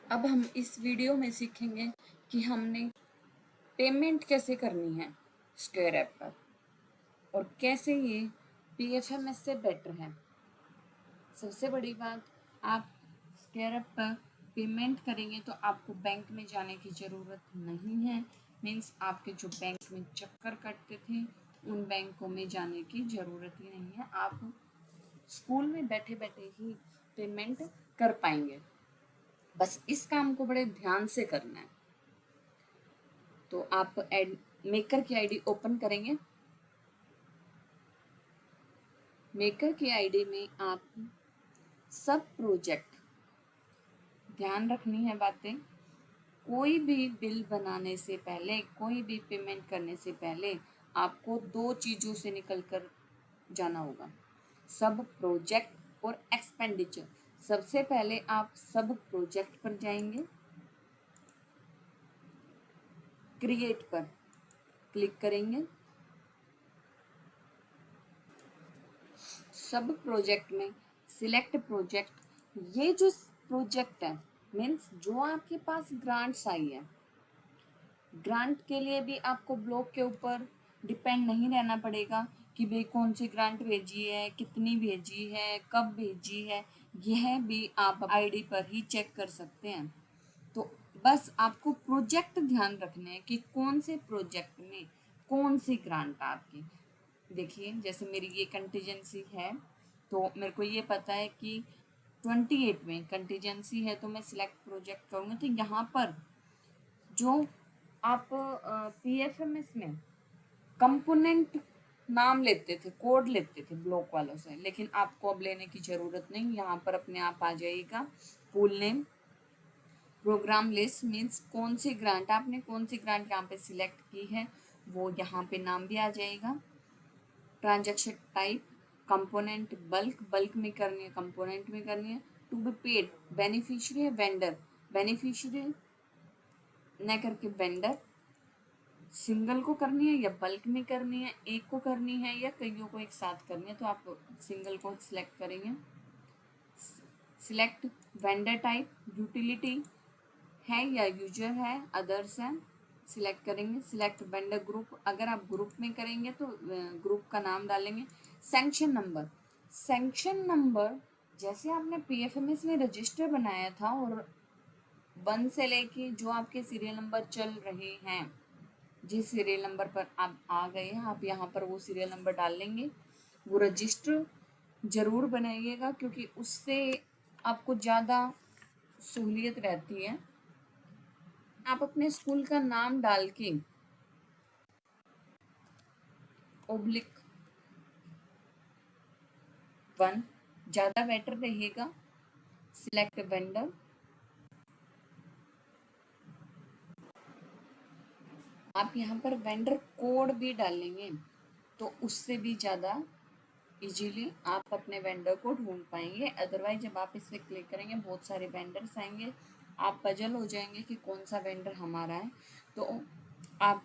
अब हम इस वीडियो में सीखेंगे कि हमने पेमेंट कैसे करनी है स्क्वायर ऐप पर और कैसे ये पीएफएमएस से बेटर है। सबसे बड़ी बात, आप स्क्वायर ऐप पर पेमेंट करेंगे तो आपको बैंक में जाने की ज़रूरत नहीं है। मीन्स आपके जो बैंक में चक्कर कटते थे उन बैंकों में जाने की ज़रूरत ही नहीं है। आप स्कूल में बैठे बैठे ही पेमेंट कर पाएंगे। बस इस काम को बड़े ध्यान से करना है। तो आप मेकर की आईडी ओपन करेंगे। मेकर की आईडी में आप सब प्रोजेक्ट, ध्यान रखनी है बातें, कोई भी बिल बनाने से पहले, कोई भी पेमेंट करने से पहले आपको 2 चीज़ों से निकल कर जाना होगा, सब प्रोजेक्ट और एक्सपेंडिचर। सबसे पहले आप सब प्रोजेक्ट पर जाएंगे, क्रिएट पर क्लिक करेंगे। सब प्रोजेक्ट में सिलेक्ट प्रोजेक्ट, ये जो प्रोजेक्ट है मीन्स जो आपके पास ग्रांट्स आई है, ग्रांट के लिए भी आपको ब्लॉक के ऊपर डिपेंड नहीं रहना पड़ेगा कि भाई कौन सी ग्रांट भेजी है, कितनी भेजी है, कब भेजी है। यह भी आप आईडी पर ही चेक कर सकते हैं। तो बस आपको प्रोजेक्ट ध्यान रखने हैं कि कौन से प्रोजेक्ट में कौन सी ग्रांट आपकी। देखिए जैसे मेरी ये कंटीजेंसी है तो मेरे को ये पता है कि 28 में कंटीजेंसी है, तो मैं सिलेक्ट प्रोजेक्ट करूँगी। तो यहाँ पर जो आप पीएफएमएस में कंपोनेंट नाम लेते थे, कोड लेते थे ब्लॉक वालों से, लेकिन आपको अब लेने की ज़रूरत नहीं। यहाँ पर अपने आप आ जाएगा pool name, program list, means कौन सी ग्रांट आपने कौन सी ग्रांट यहाँ पे सिलेक्ट की है वो यहाँ पे नाम भी आ जाएगा। Transaction type, component bulk, bulk में करनी है, कंपोनेंट में करनी है। टू बी पेड, बेनिफिशियरी है वेंडर, बेनिफिशियरी न करके वेंडर। सिंगल को करनी है या बल्क में करनी है, एक को करनी है या कईयों को एक साथ करनी है, तो आप सिंगल को सिलेक्ट करेंगे। सिलेक्ट वेंडर टाइप, यूटिलिटी है या यूजर है, अदर्स है, सिलेक्ट करेंगे। सिलेक्ट वेंडर ग्रुप, अगर आप ग्रुप में करेंगे तो ग्रुप का नाम डालेंगे। सैंक्शन नंबर, सैंक्शन नंबर जैसे आपने पीएफएमएस में रजिस्टर बनाया था और 1 से लेके जो आपके सीरियल नंबर चल रहे हैं, जिस सीरियल नंबर पर आप आ गए हैं आप यहाँ पर वो सीरियल नंबर डाल लेंगे। वो रजिस्टर ज़रूर बनाइएगा क्योंकि उससे आपको ज़्यादा सहूलियत रहती है। आप अपने स्कूल का नाम डाल के ओब्लिक 1 ज़्यादा बेटर रहेगा। सिलेक्ट वेंडर, आप यहाँ पर वेंडर कोड भी डालेंगे तो उससे भी ज़्यादा इजीली आप अपने वेंडर को ढूंढ पाएंगे। अदरवाइज जब आप इस पर क्लिक करेंगे बहुत सारे वेंडर्स आएंगे, आप पजल हो जाएंगे कि कौन सा वेंडर हमारा है। तो आप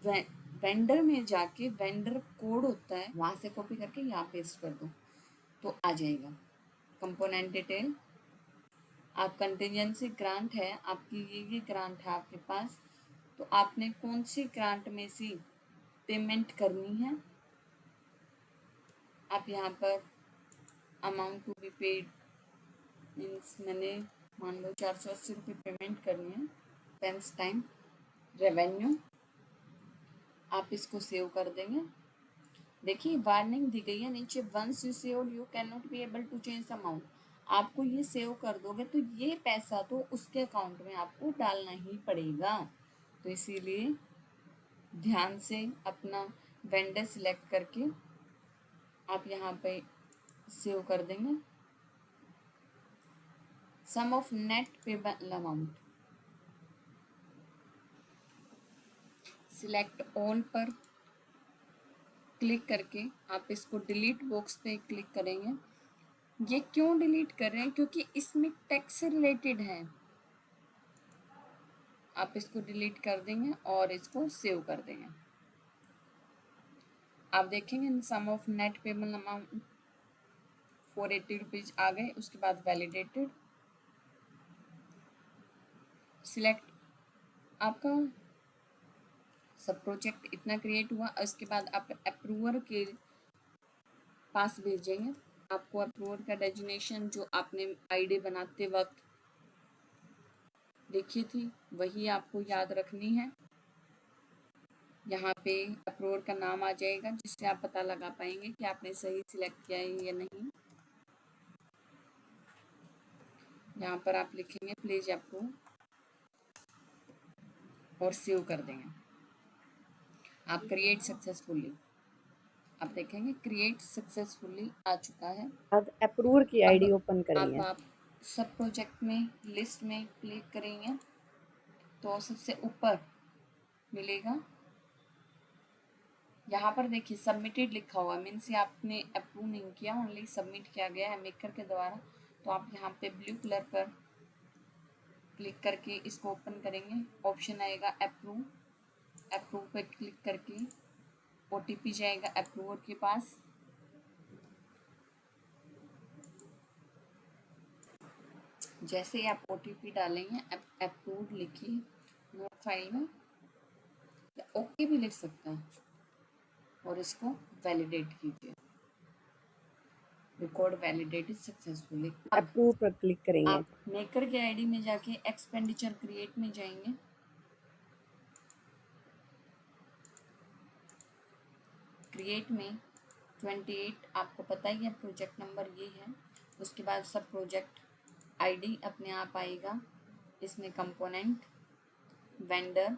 वेंडर में जाके वेंडर कोड होता है वहाँ से कॉपी करके यहाँ पेस्ट कर दो तो आ जाएगा। कंपोनेंट डिटेल, आप कंटिजेंसी ग्रांट है आपकी, ये ग्रांट है आपके पास, तो आपने कौन सी ग्रांट में से पेमेंट करनी है। आप यहाँ पर amount to be paid means मैंने मान लो 480 रुपये पेमेंट करनी है। पेंस टाइम, रेवेन्यू, आप इसको सेव कर देंगे। देखिए वार्निंग दी गई है नीचे, once you save you can not be able to change amount. आपको ये सेव कर दोगे तो ये पैसा तो उसके अकाउंट में आपको डालना ही पड़ेगा। तो इसीलिए ध्यान से अपना वेंडर सिलेक्ट करके आप यहाँ पे सेव कर देंगे। Sum of net payable amount, select all पर क्लिक करके आप इसको डिलीट बॉक्स पे क्लिक करेंगे। ये क्यों डिलीट कर रहे हैं, क्योंकि इसमें टैक्स से रिलेटेड है। आप इसको डिलीट कर देंगे और इसको सेव कर देंगे। आप देखेंगे sum of net payable amount 480 rupees आ गए। उसके बाद वैलिडेटेड, सिलेक्ट आपका सब प्रोजेक्ट इतना क्रिएट हुआ। उसके बाद आप अप्रूवर के पास भेजेंगे। आपको अप्रूवर का डेजिग्नेशन जो आपने आईडी बनाते वक्त देखी थी वही आपको याद रखनी है। यहाँ पे अप्रूवर का नाम आ जाएगा जिससे आप पता लगा पाएंगे कि आपने सही सिलेक्ट किया है या नहीं। यहाँ पर आप लिखेंगे प्लीज अप्रूव और सेव कर देंगे। आप क्रिएट सक्सेसफुली, आप देखेंगे क्रिएट सक्सेसफुली आ चुका है। अब अप्रूवर की आईडी ओपन अब करेंगे। आप सब प्रोजेक्ट में लिस्ट में क्लिक करेंगे तो सबसे ऊपर मिलेगा, यहाँ पर देखिए सबमिटेड लिखा हुआ, मीन्स ये आपने अप्रूव नहीं किया, ओनली सबमिट किया गया है मेकर के द्वारा। तो आप यहाँ पे ब्लू कलर पर क्लिक करके इसको ओपन करेंगे। ऑप्शन आएगा अप्रूव, अप्रूव पे क्लिक करके ओटीपी जाएगा अप्रूवर के पास। जैसे ही आप ओटीपी डालेंगे अप्रूव लिखिए नोट फाइल में, ओके भी लिख सकते हैं और इसको वैलिडेट कीजिए। Record validated successfully. अप्रूव पर क्लिक करेंगे। आप मेकर के आईडी में जाके एक्सपेंडिचर क्रिएट में जाएंगे। क्रिएट में 28 आपको पता ही है प्रोजेक्ट नंबर ये है। उसके बाद सब प्रोजेक्ट आईडी अपने आप आएगा। इसमें कंपोनेंट, वेंडर,